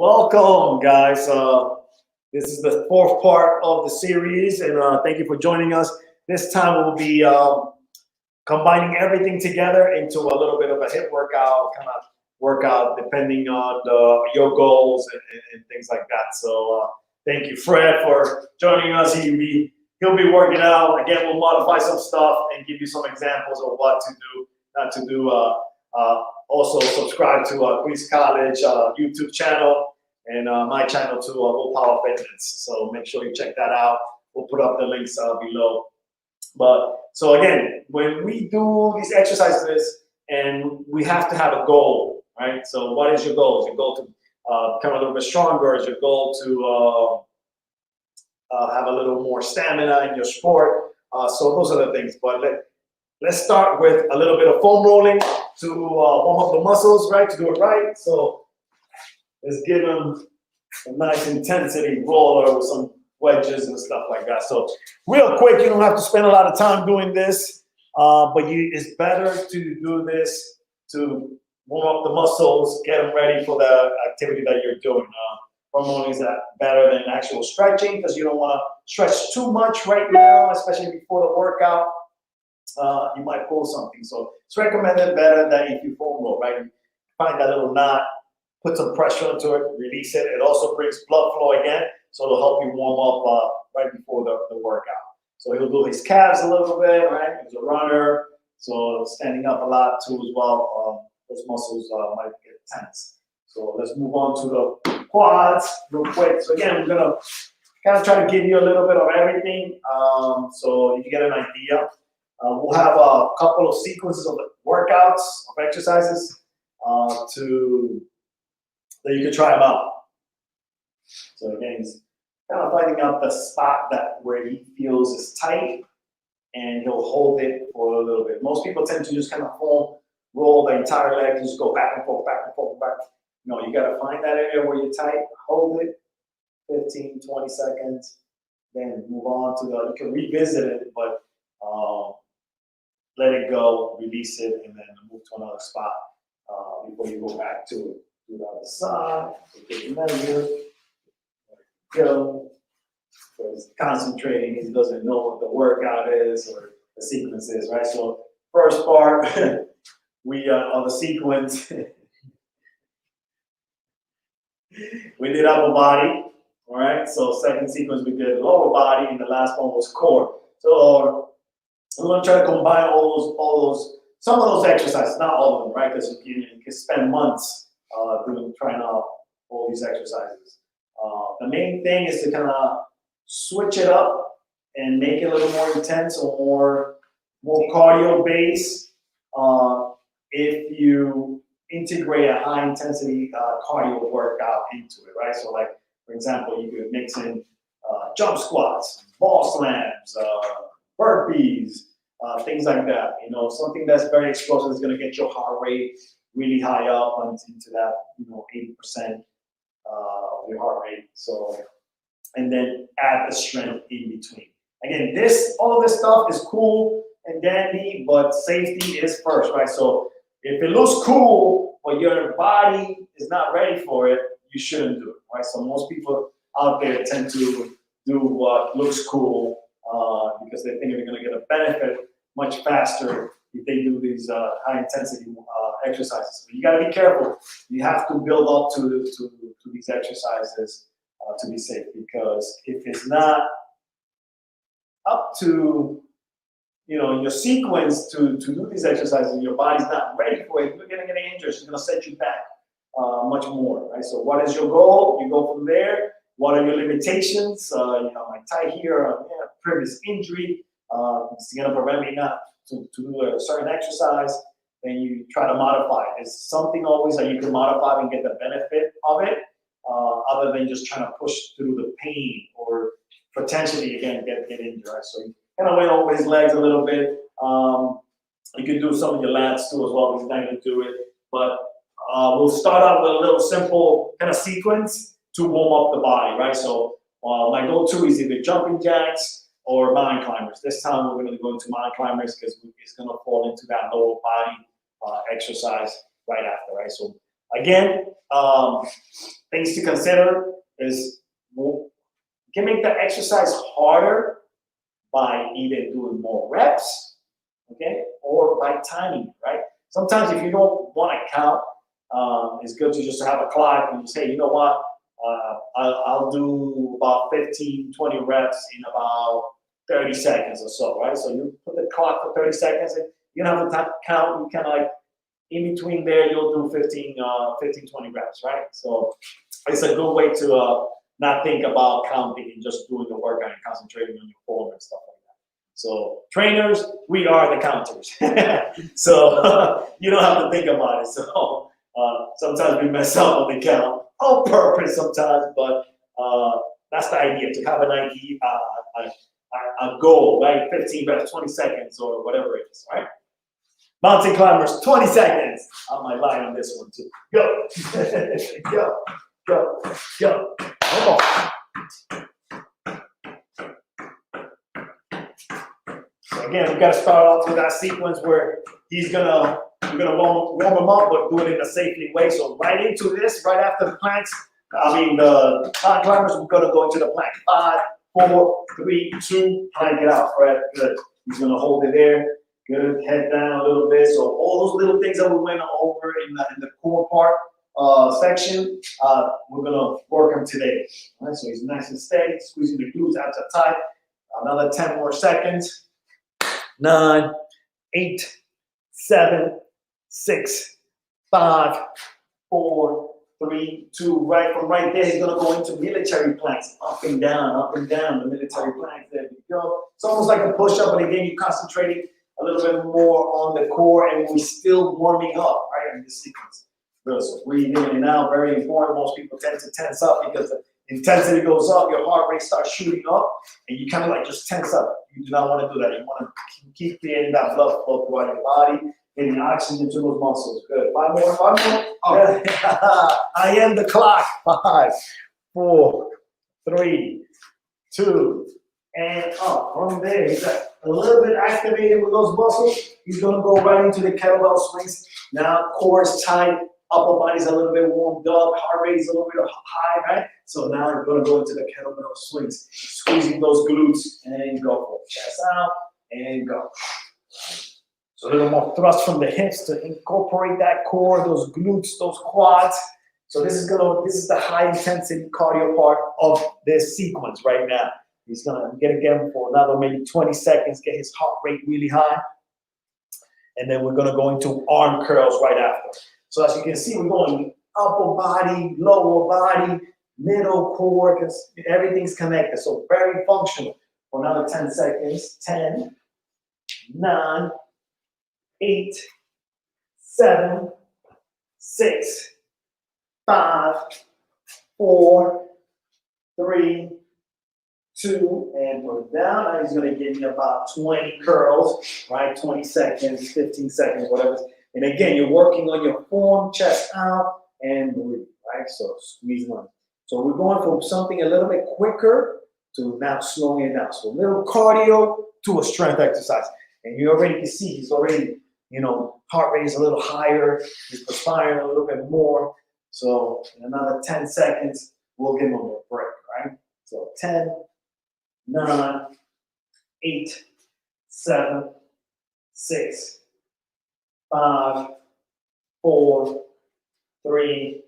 Welcome, guys. This is the fourth part of the series, and thank you for joining us. This time we'll be combining everything together into a little bit of a HIIT workout, kind of workout depending on your goals and things like that. So thank you, Fred, for joining us. He'll be working out. Again, we'll modify some stuff and give you some examples of what to do, not to do. Also subscribe to Queens College YouTube channel and my channel to Wilpower Fitness. So make sure you check that out. We'll put up the links below. But so again, when we do these exercises, and we have to have a goal, right? So what is your goal? Is your goal to become a little bit stronger? Is your goal to have a little more stamina in your sport? So those are the things. But let's start with a little bit of foam rolling to warm up the muscles, right? To do it right. So let's give them a nice intensity roller with some wedges and stuff like that. So real quick, you don't have to spend a lot of time doing this, but it's better to do this to warm up the muscles, get them ready for the activity that you're doing. Foam rolling is better than actual stretching because you don't want to stretch too much right now, especially before the workout. You might pull something. So it's recommended better that if you foam roll, right? Find that little knot, put some pressure into it, release it. It also brings blood flow again, so it'll help you warm up right before the workout. So he'll do his calves a little bit, right? He's a runner, so standing up a lot too as well. Those muscles might get tense. So let's move on to the quads real quick. So again, we're gonna kind of try to give you a little bit of everything, so you get an idea. We'll have a couple of sequences of workouts, of exercises, that you can try them out. So again, he's kind of finding out the spot where he feels is tight, and he'll hold it for a little bit. Most people tend to just kind of foam roll the entire leg and just go back and forth, back and forth, back. No, you got to find that area where you're tight, hold it 15, 20 seconds, then move on to you can revisit it, but let it go, release it, and then move to another spot before you go back to it. Do the other side, take a measure, go. So he's concentrating, he doesn't know what the workout is or the sequence is, right? So first part, we on the sequence, we did upper body, all right? So second sequence, we did lower body, and the last one was core. So I'm gonna try to combine some of those exercises, not all of them, right? Because you can spend months trying out all these exercises. The main thing is to kind of switch it up and make it a little more intense or more cardio based. If you integrate a high intensity cardio workout into it, right? So like, for example, you could mix in jump squats, ball slams, burpees, things like that. You know, something that's very explosive is going to get your heart rate really high up into that, 80% of your heart rate. So, and then add the strength in between. Again, all of this stuff is cool and dandy, but safety is first, right? So if it looks cool, but your body is not ready for it, you shouldn't do it, right? So most people out there tend to do what looks cool because they think they're going to get a benefit much faster if they do these high intensity exercises. But you got to be careful. You have to build up to these exercises to be safe, because if it's not up to your sequence to do these exercises, and your body's not ready for it, you're going to get injured. It's going to set you back much more, right? So what is your goal? You go from there. What are your limitations? My tie here, previous injury, it's going to prevent me not to do a certain exercise. Then you try to modify it. It's something always that you can modify and get the benefit of it, other than just trying to push through the pain or potentially, again, get injured, right? So you kind of went over his legs a little bit. You can do some of your lats too as well. He's not going to do it. But we'll start out with a little simple kind of sequence to warm up the body, right? So my go-to is either jumping jacks or mountain climbers. This time we're going to go into mountain climbers because it's going to fall into that lower body exercise right after, right? So Again, things to consider is you can make the exercise harder by either doing more reps, okay, or by timing, right? Sometimes if you don't want to count, it's good to just have a clock and you say, you know what, I'll do about 15, 20 reps in about 30 seconds or so, right? So you put the clock for 30 seconds and you don't have to count. You kind of like in between there, you'll do 15, 20 reps, right? So it's a good way to not think about counting and just doing the workout and concentrating on your form and stuff like that. So trainers, we are the counters. So you don't have to think about it. So sometimes we mess up on the count on purpose sometimes, but that's the idea, to have an idea, a goal, right? 15 reps, 20 seconds or whatever it is, right? Mountain climbers, 20 seconds. I might lie on this one too. Go. Go. Go. Go. Come on. So again, we got to start off with that sequence where we're gonna warm him up, but do it in a safely way. So right into this, right after the planks, the mountain climbers, we're gonna go into the plank. 5, 4, 3, 2, plank it out. Right, good. He's gonna hold it there. Good, head down a little bit. So all those little things that we went over in the core part section, we're gonna work them today. All right, so he's nice and steady, squeezing the glutes out to tight. Another 10 more seconds. 9, 8, 7, 6, 5, 4, 3, 2. Right from right there, he's gonna go into military planks, up and down, the military planks. There we go. It's almost like a push-up, but again, you're concentrating a little bit more on the core, and we're still warming up, right, in this sequence. Good. So breathing in and out, very important. Most people tend to tense up because the intensity goes up, your heart rate starts shooting up, and you kind of like just tense up. You do not want to do that. You want to keep getting that blood flow throughout your body, getting oxygen to those muscles. Good. 5 more, 5 more. Oh. I am the clock. 5, 4, 3, 2, and up. From there, he's a little bit activated with those muscles. He's going to go right into the kettlebell swings. Now, core is tight, upper body's a little bit warmed up, heart rate is a little bit high, right? So now we're going to go into the kettlebell swings, squeezing those glutes, and go for it. Chest out, and go. So a little more thrust from the hips to incorporate that core, those glutes, those quads. So this is the high intensity cardio part of this sequence right now. He's gonna get again for another maybe 20 seconds, get his heart rate really high. And then we're gonna go into arm curls right after. So as you can see, we're going upper body, lower body, middle core, because everything's connected. So very functional. For another 10 seconds. 10, 9, 8, 7, 6, 5, 4, 3, 2, and we're down. Now he's going to give me about 20 curls, right? 20 seconds, 15 seconds, whatever. And again, you're working on your form, chest out, and breathe, right? So squeeze on. So we're going from something a little bit quicker to now slowing it down. So a little cardio to a strength exercise. And you already can see he's already, heart rate is a little higher. He's perspiring a little bit more. So in another 10 seconds, we'll give him a break, right? So 10, 9, 8, 7, 6, 5, 4, 3,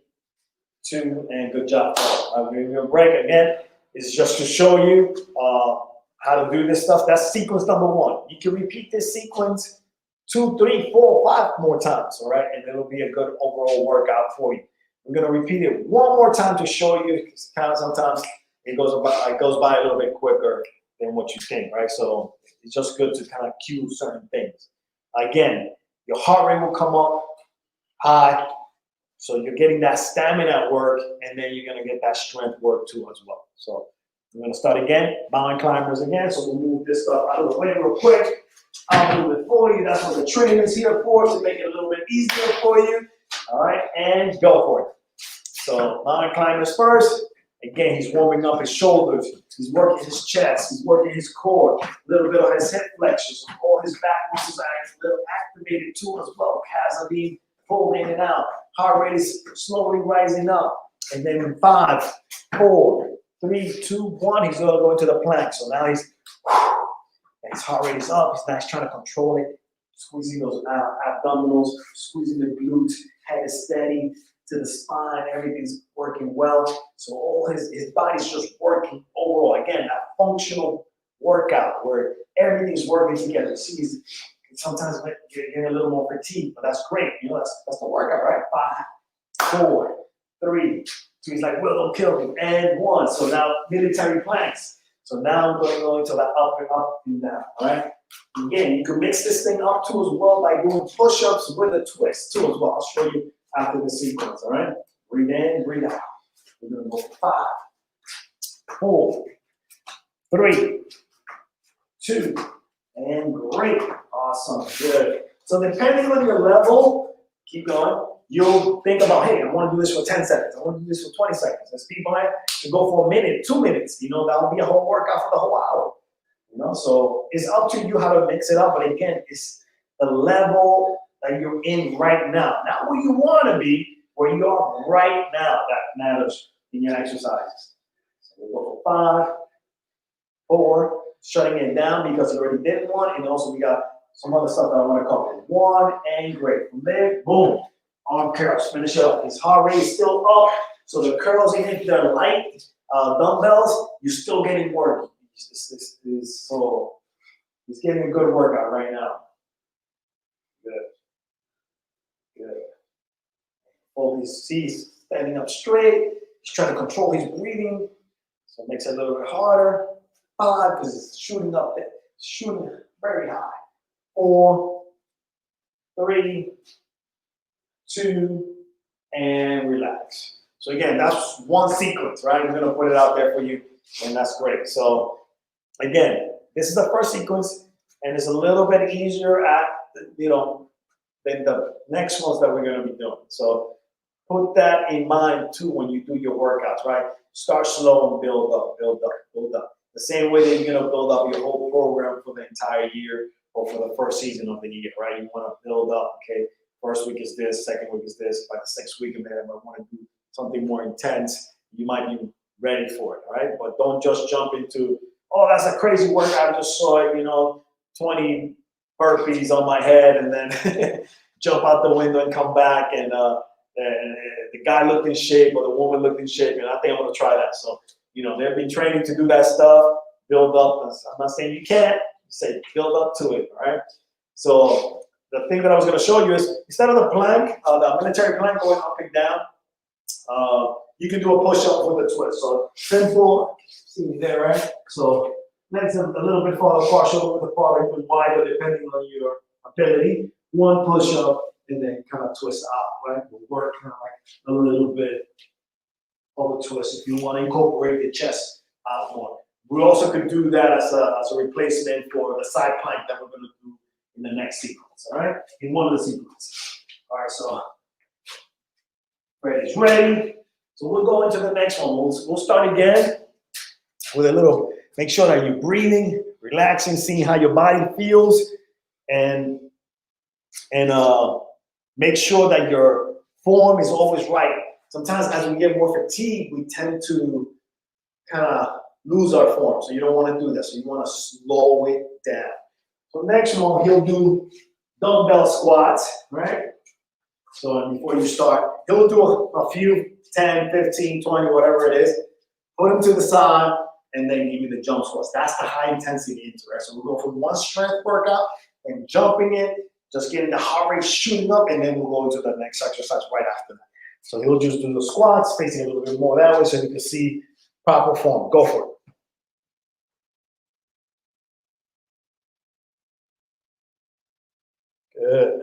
2, and good job. I'll give you a break again. It's just to show you how to do this stuff. That's sequence number 1. You can repeat this sequence 2, 3, 4, 5 more times, all right? And it'll be a good overall workout for you. We're gonna repeat it one more time to show you. It's kind of sometimes it goes by a little bit quicker than what you think, right? So it's just good to kind of cue certain things. Again, your heart rate will come up high, so you're getting that stamina work, and then you're gonna get that strength work too as well. So we're gonna start again, mountain climbers again. So we'll move this stuff out of the way real quick. I'll move it for you. That's what the trainer's here for, to make it a little bit easier for you. All right, and go for it. So mountain climbers first. Again, he's warming up his shoulders. He's working his chest. He's working his core. A little bit of his hip flexors. All his back muscles are a little activated too as well. Calves are being pulled in and out. Heart rate is slowly rising up. And then in 5, 4, 3, 2, 1, he's gonna go into the plank. So now his heart rate is up. He's now trying to control it, squeezing those abdominals, squeezing the glutes, head is steady to the spine, everything's working well. So all his body's just working overall. Again, that functional workout where everything's working together. See, sometimes you're getting a little more fatigued, but that's great. You know, that's the workout, right? 5, 4, 3, 2. He's like, Will, don't kill me. And 1. So now military planks. So now I'm going to go into the up and down. All right. Again, you can mix this thing up too as well by doing push-ups with a twist too as well. I'll show you after the sequence. All right. Breathe in, breathe out. We're going to go 5, 4, 3, 2, and great. Awesome. Good. So depending on your level, keep going. You'll think about, hey, I want to do this for 10 seconds. I want to do this for 20 seconds. There's people that can go for a minute, 2 minutes. You know, that'll be a whole workout for the whole hour. You know, so it's up to you how to mix it up. But again, it's the level that you're in right now. Not where you want to be, where you are right now. That matters in your exercises. So we'll go for 5, 4, shutting it down because you already did 1. And also we got some other stuff that I want to cover. 1, and great. From there, boom. Arm curls, finish it up. His heart rate is still up, so the curls, even if they're light dumbbells, you're still getting work. So he's getting a good workout right now. Good, good. Hold his C's standing up straight. He's trying to control his breathing, so it makes it a little bit harder. 5, because it's shooting up there, shooting very high. 4, 3, 2, and relax. So again, that's one sequence, right? I'm gonna put it out there for you, and that's great. So again, this is the first sequence, and it's a little bit easier than the next ones that we're gonna be doing. So put that in mind too when you do your workouts, right? Start slow and build up, build up, build up. The same way that you're gonna build up your whole program for the entire year or for the first season of the year, right? You wanna build up, okay? First week is this, second week is this. By the 6th week, man, I want to do something more intense. You might be ready for it, all right? But don't just jump into, oh, that's a crazy workout. I just saw it, 20 burpees on my head, and then jump out the window and come back, and the guy looked in shape or the woman looked in shape, and I think I'm going to try that. So, they've been training to do that stuff, build up. I'm not saying you can't. Say build up to it, all right? So the thing that I was going to show you is, instead of the plank, the military plank going up and down, you can do a push-up with a twist. So simple, see me there, right? So legs a little bit farther apart, shoulder width apart, a bit wider, depending on your ability. 1 push-up, and then kind of twist out, right? We'll work kind of like a little bit of a twist if you want to incorporate the chest out more. We also could do that as a replacement for the side plank that we're going to do in the next sequence, all right? In one of the sequences. All right, so ready is ready. So we'll go into the next one. We'll start again with a little, make sure that you're breathing, relaxing, seeing how your body feels, and make sure that your form is always right. Sometimes as we get more fatigued, we tend to kind of lose our form. So you don't want to do that. So you want to slow it down. So next one, he'll do dumbbell squats, right? So before you start, he'll do a few, 10, 15, 20, whatever it is. Put them to the side, and then give me the jump squats. That's the high intensity into, right? So we'll go from one strength workout and jumping it, just getting the heart rate shooting up, and then we'll go into the next exercise right after that. So he'll just do the squats, facing a little bit more that way so you can see proper form. Go for it. Good.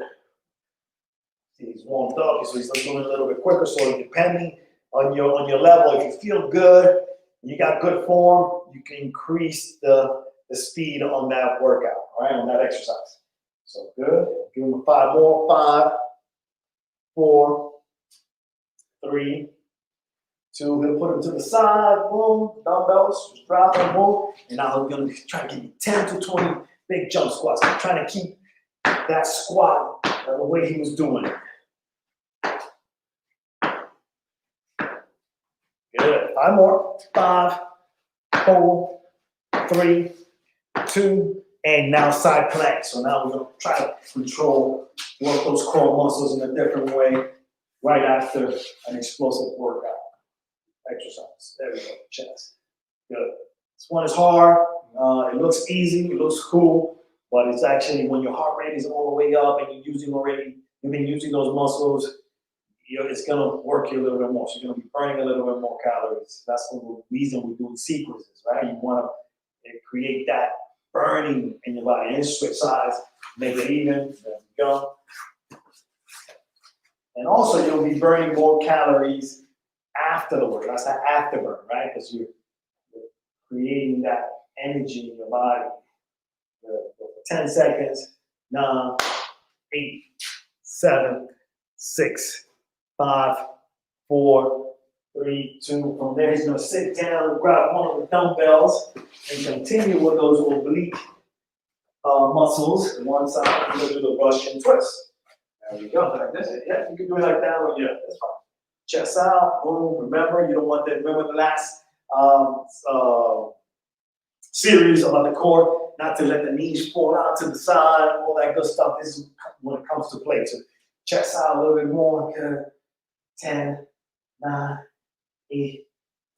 He's warmed up, so he's doing it a little bit quicker. So depending on your level, if you feel good, you got good form, you can increase the speed on that workout, all right, on that exercise. So good. Give him 5 more. 5, 4, 3, 2. He'll put him to the side. Boom. Dumbbells. Just drop them. Boom. And now we're going to try to give you 10 to 20 big jump squats. I'm trying to keep that squat the way he was doing it. 5 more. 5, 4, 3, 2, and now side plank. So now we're going to try to work those core muscles in a different way right after an explosive workout exercise. There we go, chest. Good. This one is hard. It looks easy, it looks cool, but it's actually when your heart rate is all the way up and you've been using those muscles, it's going to work you a little bit more. So you're going to be burning a little bit more calories. That's the reason we're doing sequences, right? You want to create that burning in your body. And switch sides, make it even. There we go. And also, you'll be burning more calories after the work. That's the afterburn, right? Because you're creating that energy in your body. For 10 seconds, 9, 8, 7, 6, 5, 4, 3, 2. From there, he's going to sit down and grab one of the dumbbells and continue with those oblique muscles. One side, we're going to do the Russian twist. There we go. Like this. Yeah, you can do it like that. Or yeah, that's fine. Chest out. Boom. Remember, you don't want that. Remember the last series about the core, not to let the knees fall out to the side, all that good stuff. This is when it comes to play. So chest out a little bit more. Good. 10, 9, 8,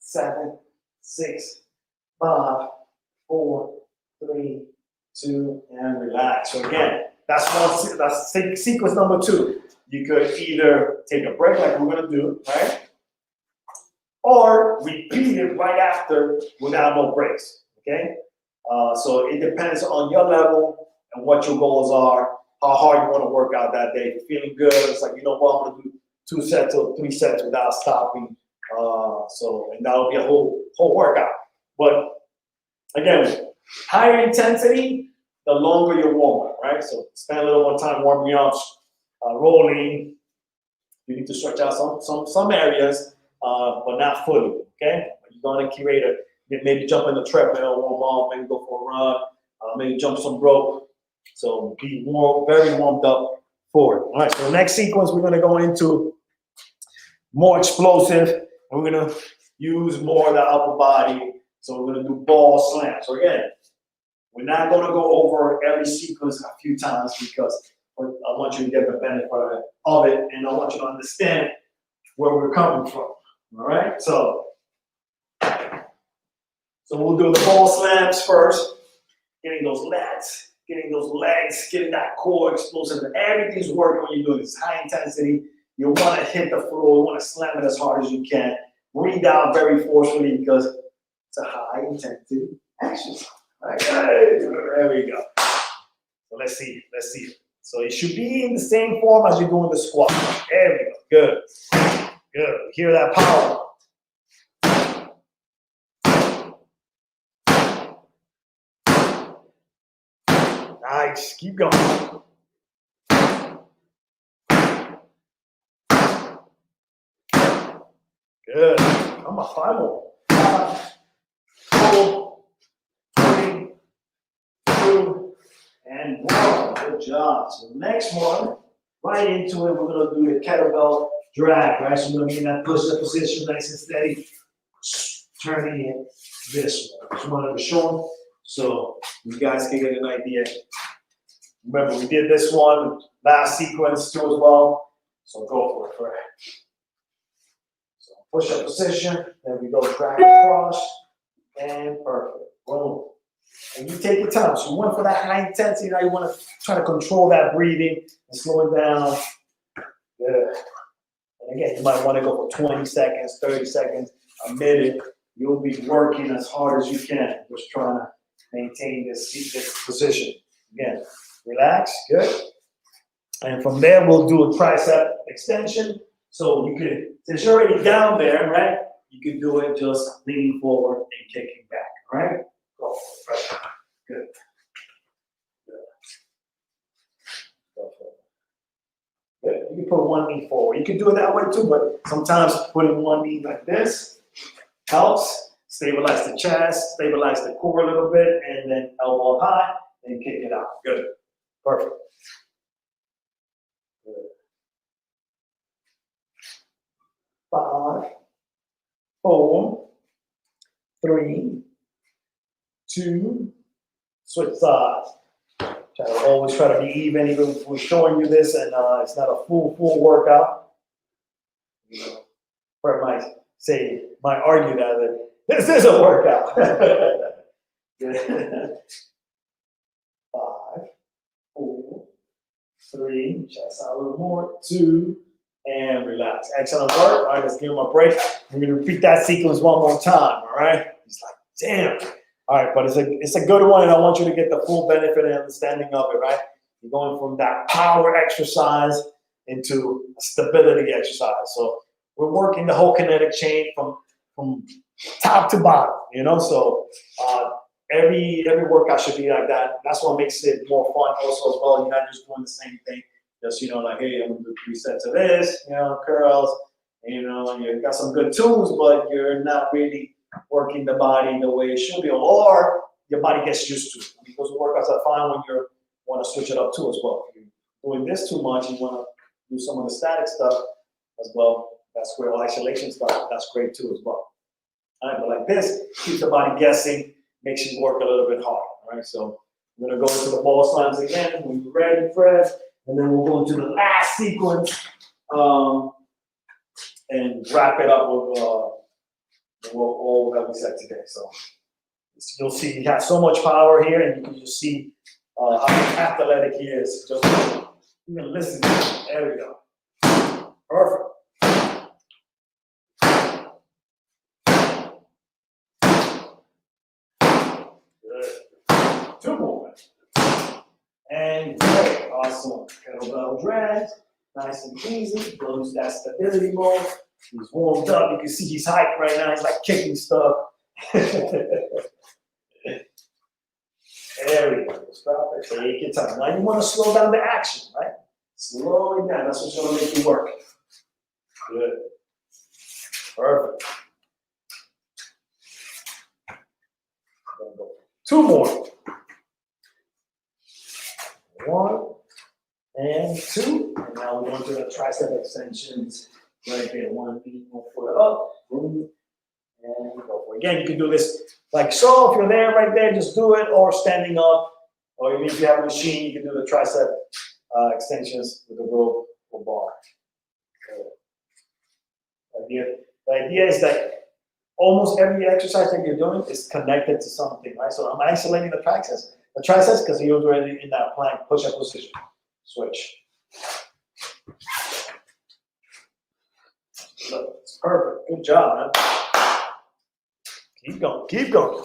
7, 6, 5, 4, 3, 2, and relax. So again, that's sequence number 2. You could either take a break like we're going to do, right? Or repeat it right after without no breaks, okay? So it depends on your level and what your goals are, how hard you want to work out that day. If you're feeling good, it's like, you know what, I'm going to do 2 sets or 3 sets without stopping. And that'll be a whole workout. But again, higher intensity, the longer your warm up, right? So spend a little more time warming up, rolling. You need to stretch out some areas, but not fully, okay? You're going to create maybe jump in the treadmill, warm up, maybe go for a run, maybe jump some rope. So be very warmed up for it. All right, so the next sequence, we're going to go into more explosive, and we're going to use more of the upper body. So we're going to do ball slams. So again, we're not going to go over every sequence a few times because I want you to get the benefit of it, and I want you to understand where we're coming from. All right, so we'll do the ball slams first, getting those lats, getting those legs, getting that core explosive. Everything's working when you're doing this high intensity. You want to hit the floor, you want to slam it as hard as you can. Breathe out very forcefully because it's a high intensity exercise. Right? There we go. So let's see. So it should be in the same form as you're doing the squat. There we go. Good. Hear that power. Nice. Keep going. Good. Come on, 5 more. 5, 4, 3, 2, and 1. Good job. So the next one, right into it, we're going to do the kettlebell drag, right? So we're going to be in that push-up position, nice and steady, turning it this way. Just wanted to show them so you guys can get an idea. Remember, we did this one last sequence too as well, so go for it. So push-up position, then we go drag across, and perfect. Boom. And you take your time. So you went for that high intensity. Now you want to try to control that breathing and slow it down. Good. And again, you might want to go for 20 seconds, 30 seconds, a minute. You'll be working as hard as you can, just trying to maintain this position. Again, relax. Good. And from there, we'll do a tricep extension. So you could, since you're already down there, right? You can do it just leaning forward and kicking back. All right? Go for it. Good. Go for it. Good. You can put one knee forward. You can do it that way too, but sometimes putting one knee like this helps stabilize the chest, stabilize the core a little bit, and then elbow up high and kick it out. Good. Perfect. Good. 5, 4, 3, 2, switch sides. Always try to be even if we're showing you this and it's not a full workout. You know, or might argue that this is a workout. 5, 4, 3, chest out a little more, 2, and relax. Excellent work. All right, let's give him a break. We're gonna repeat that sequence one more time. All right. He's like, damn. All right, but it's a good one, and I want you to get the full benefit and understanding of it, right? You're going from that power exercise into a stability exercise. So we're working the whole kinetic chain from top to bottom, you know? So every workout should be like that. That's what makes it more fun also as well. You're not just doing the same thing. Just, you know, like, hey, I'm gonna do 3 sets of this, you know, curls, you know, and you've got some good tools, but you're not really working the body the way it should be, or your body gets used to it. I mean, those workouts are fine when you want to switch it up too as well. If you're doing this too much, you want to do some of the static stuff as well. That's great. Isolation stuff, that's great too as well. All right, but like this, keeps the body guessing, makes you work a little bit harder. All right, so I'm going to go into the ball slams again. When you're ready, Fred, and then we'll go into the last sequence and wrap it up with all that we said today. So you'll see he has so much power here, and you can just see how athletic he is. Just even listen to him. There we go. Perfect. Good. 2 more. And great. Awesome. Kettlebell drag. Nice and easy. Goes that stability mode. He's warmed up. You can see he's hyped right now. He's like kicking stuff. There we go. Stop it. Take your time. Now you want to slow down the action, right? Slow it down. That's what's going to make you work. Good. Perfect. 2 more. 1 and 2. And now we're going to the tricep extensions. Right there. 1 knee, 1 foot up. Boom. And go for it. Again, you can do this like so. If you're there, right there, just do it. Or standing up. Or even if you have a machine, you can do the tricep extensions with a rope or bar. The idea is that almost every exercise that you're doing is connected to something, right? So I'm isolating the triceps because you're already in that plank push-up position. Switch. Look, it's perfect. Good job, man. Keep going. Keep going.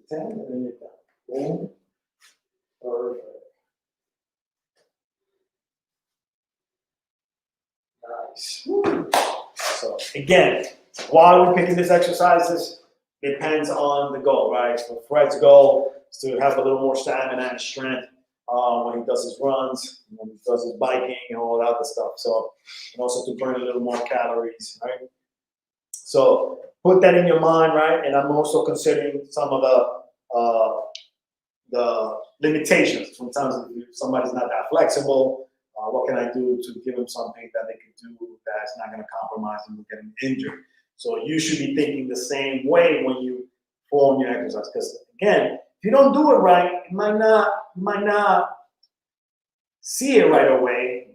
10, and then you're done. Boom. Perfect. Nice. Woo. So again, why we're picking these exercises depends on the goal, right? So Fred's goal is to have a little more stamina and strength when he does his runs, when he does his biking, and all that other stuff. So, and also to burn a little more calories, right? So put that in your mind, right? And I'm also considering some of the limitations. Sometimes if somebody's not that flexible, what can I do to give them something that they can do that's not going to compromise them with getting injured? So you should be thinking the same way when you form your exercise. Because again, if you don't do it right, you might not see it right away,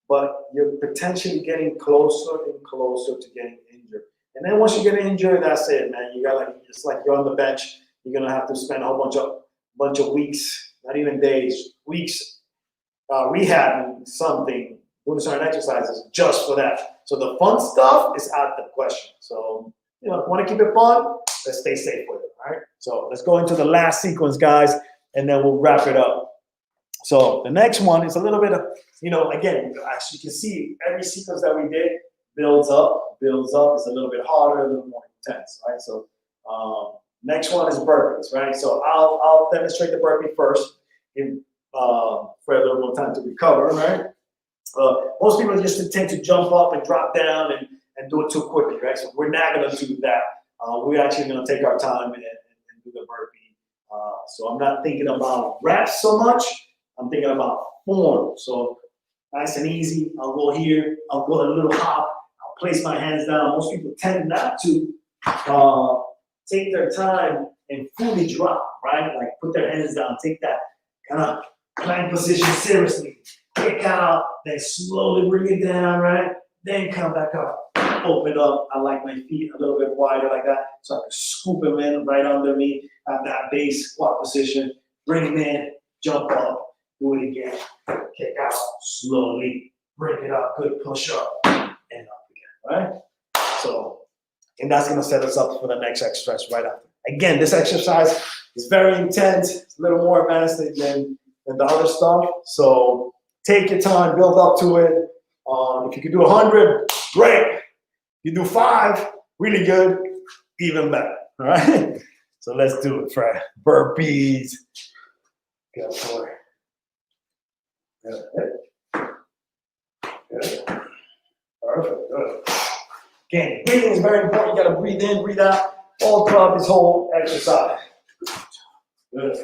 but you're potentially getting closer and closer to getting injured. And then once you get injured, that's it, man. You got like, it's like you're on the bench. You're gonna have to spend a whole bunch of weeks, not even days, weeks, rehabbing something, doing certain exercises just for that. So the fun stuff is out the question. So, you know, if you want to keep it fun, let's stay safe with it. All right. So let's go into the last sequence, guys, and then we'll wrap it up. So the next one is a little bit of, you know, again, as you can see, every sequence that we did builds up. It's a little bit harder, a little more intense, right? So next one is burpees, right? So I'll demonstrate the burpee first, give Fred a little more time to recover, right? Most people just tend to jump up and drop down and do it too quickly, right? So we're not going to do that. We're actually going to take our time and do the burpee. So I'm not thinking about reps so much. I'm thinking about form. So nice and easy. I'll go here. I'll go a little hop. I'll place my hands down. Most people tend not to take their time and fully drop, right? Like put their hands down, take that kind of plank position seriously. Kick out, then slowly bring it down, right? Then come back up. Open up. I like my feet a little bit wider like that, so I can scoop them in right under me at that base squat position. Bring them in, jump up, do it again. Kick out slowly, bring it up, good push up, and up again, right? So, and that's gonna set us up for the next exercise right after. Again, this exercise is very intense. It's a little more advanced than the other stuff. So take your time, build up to it. If you can do 100, great. You do 5, really good, even better, all right? So let's do it, Fred. Burpees. Go for it. Good. Good. Perfect, good. Again, breathing is very important. You gotta breathe in, breathe out, all throughout this whole exercise. Good.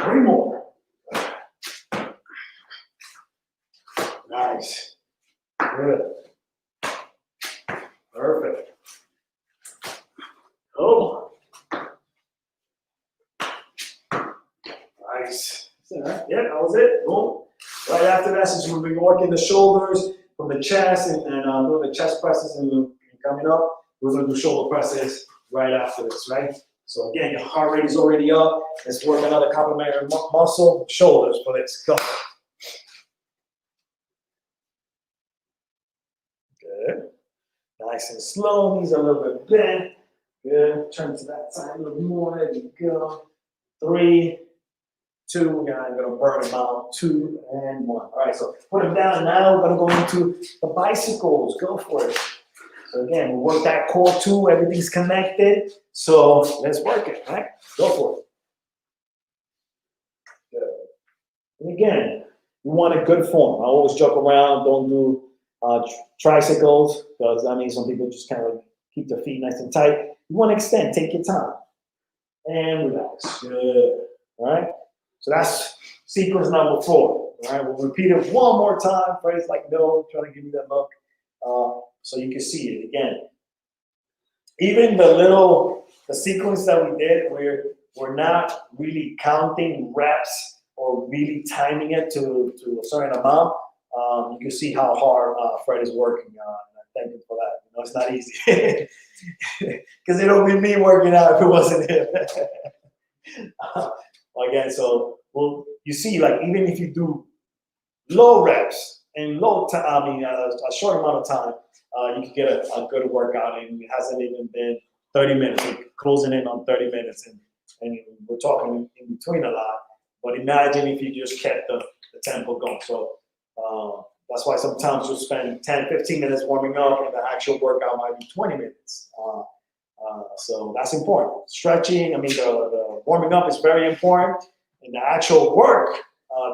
3 more. Nice. Good. Perfect. Oh. Nice. Yeah, that was it. Boom. Right after that, since we'll be working the shoulders from the chest and doing the chest presses and coming up, we're going to do shoulder presses right after this, right? So again, your heart rate is already up. Let's work another complementary muscle, shoulders for this. Go. Good. Nice and slow. Knees a little bit bent. Good. Turn to that side a little more. There you go. 3, 2. We're going to burn them out. 2 and 1. All right. So put them down. Now we're going to go into the bicycles. Go for it. So again, we work that core too. Everything's connected. So let's work it. All right. Go for it. Good. And again, you want a good form. I always joke around. Don't do tricycles, because I mean some people just kind of keep their feet nice and tight. You want to extend, take your time, and relax. Good. All right. So that's sequence number 4. All right. We'll repeat it one more time. Freddie's like, no, trying to give you that look, so you can see it again. Even the sequence that we did, we're not really counting reps or really timing it to a certain amount. You can see how hard Fred is working on. I thank him for that. You know, it's not easy. Because it would be me working out if it wasn't him. Again, so you see, like, even if you do low reps and a short amount of time, you can get a good workout, and it hasn't even been 30 minutes. We're closing in on 30 minutes, and we're talking in between a lot. But imagine if you just kept the tempo going. So that's why sometimes you'll spend 10, 15 minutes warming up, and the actual workout might be 20 minutes. So that's important. Stretching, the warming up is very important, and the actual work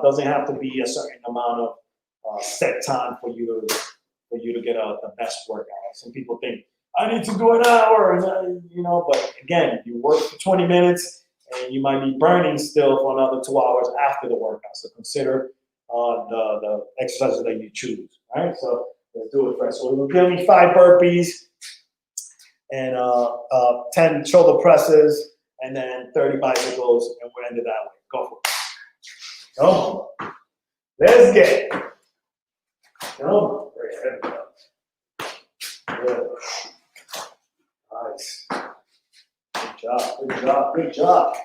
doesn't have to be a certain amount of set time for you to get the best workout. Some people think, I need to do an hour, but again, you work for 20 minutes, and you might be burning still for another 2 hours after the workout. So consider the exercises that you choose, right? So let's do it first. So we'll give me 5 burpees and 10 shoulder presses, and then 30 bicycles, and we'll end it that way. Go for it. Come on. Let's get it. Come on. There we go. Good. Nice. Good job. Good job. Good job.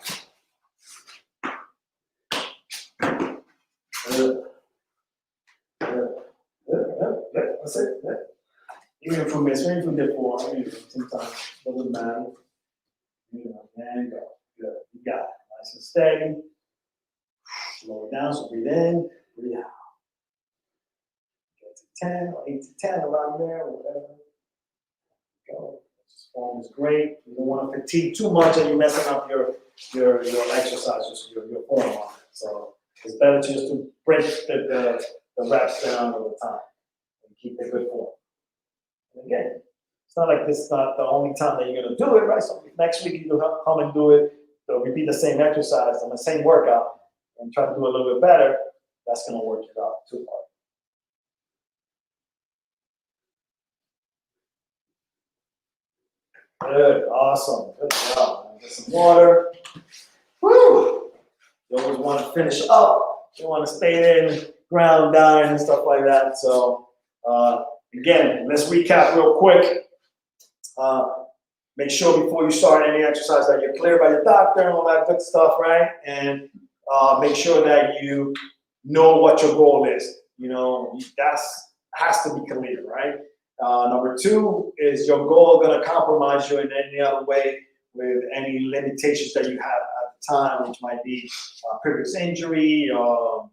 Good. Good. Good. That's it. Good. Even if we miss, even if we did 4, sometimes it doesn't matter. And go. Good. You got it. Nice and steady. Slow it down. So breathe in, breathe out. Get to 10 or 8 to 10 around there, or whatever. Go. This form is great. You don't want to fatigue too much, and you're messing up your exercises, your form on it. So it's better just to break the reps down over time and keep a good form. And again, it's not like this is not the only time that you're going to do it, right? So next week you can come and do it. So repeat the same exercise and the same workout and try to do a little bit better. That's going to work it out too hard. Good, awesome, good job. Get some water. Woo! You always want to finish up. You want to stay in, ground down, and stuff like that. So, again, let's recap real quick. Make sure before you start any exercise that you're cleared by your doctor and all that good stuff, right? And make sure that you know what your goal is. You know, that's has to be clear, right? Number two, is your goal going to compromise you in any other way with any limitations that you have at the time, which might be previous injury or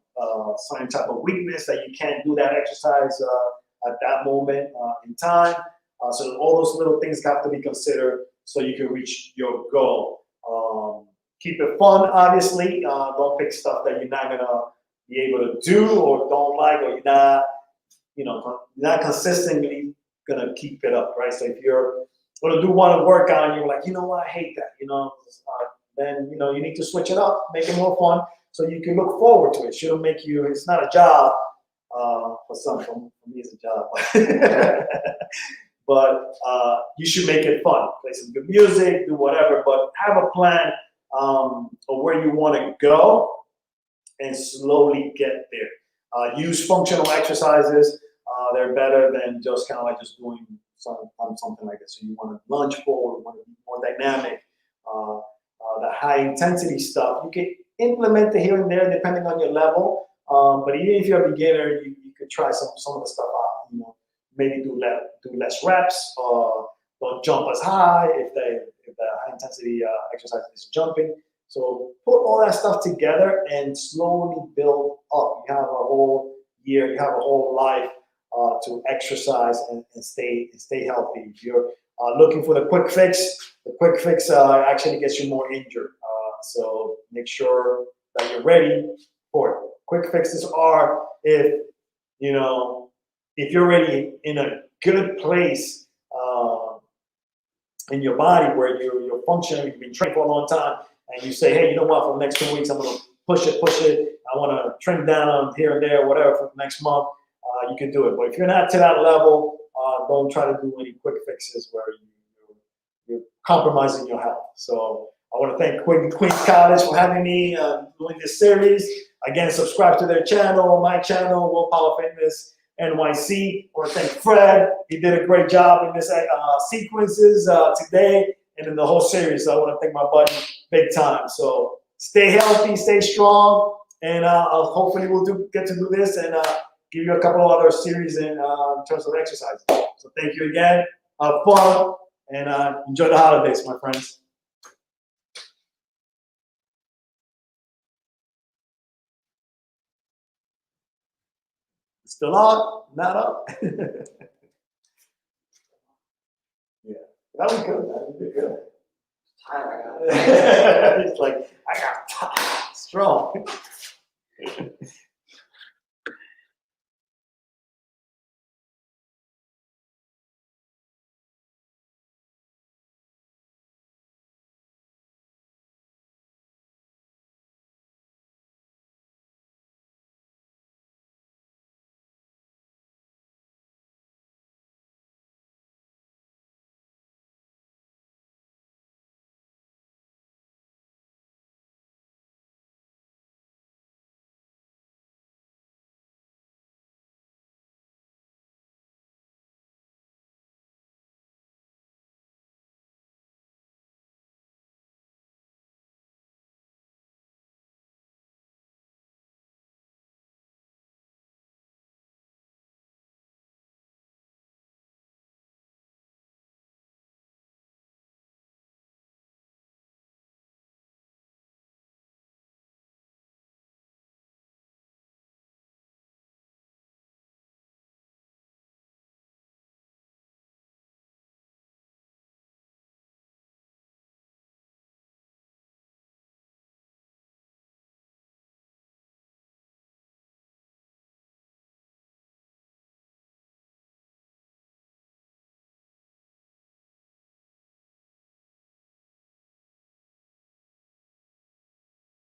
some type of weakness that you can't do that exercise at that moment in time. So all those little things have to be considered so you can reach your goal. Keep it fun, obviously. Don't pick stuff that you're not gonna be able to do or don't like, or you're not consistently gonna keep it up, right? So if you're gonna do one workout and you're like, you know what, I hate that, then you need to switch it up, make it more fun, so you can look forward to it. It shouldn't make you. It's not a job. For some, for me, it's a job. But you should make it fun. Play some good music, do whatever, but have a plan of where you want to go and slowly get there. Use functional exercises. They're better than just kind of like just doing something like this. So you want to lunge forward, you want to be more dynamic. The high intensity stuff, you can implement it here and there depending on your level. But even if you're a beginner, you could try some of the stuff out. Maybe do less reps, don't jump as high if the high intensity exercise is jumping. So put all that stuff together and slowly build up. You have a whole year, you have a whole life to exercise and stay healthy. If you're looking for the quick fix actually gets you more injured. So make sure that you're ready for it. Quick fixes are if you're already in a good place in your body where you're functioning, you've been training for a long time, and you say, hey, you know what, for the next 2 weeks, I'm going to push it. I want to trim down here and there, whatever, for the next month, you can do it. But if you're not to that level, don't try to do any quick fixes where you're compromising your health. So I want to thank Queens College for having me doing this series. Again, subscribe to their channel, my channel, Wilpower Fitness NYC. I want to thank Fred. He did a great job in this sequences today and in the whole series. So I want to thank my buddy big time. So stay healthy, stay strong, and hopefully we'll get to do this and give you a couple of other series in terms of exercise. So thank you again. Have fun and enjoy the holidays, my friends. Still on? Not up? Yeah. That was good. That was good. It's like, I got strong.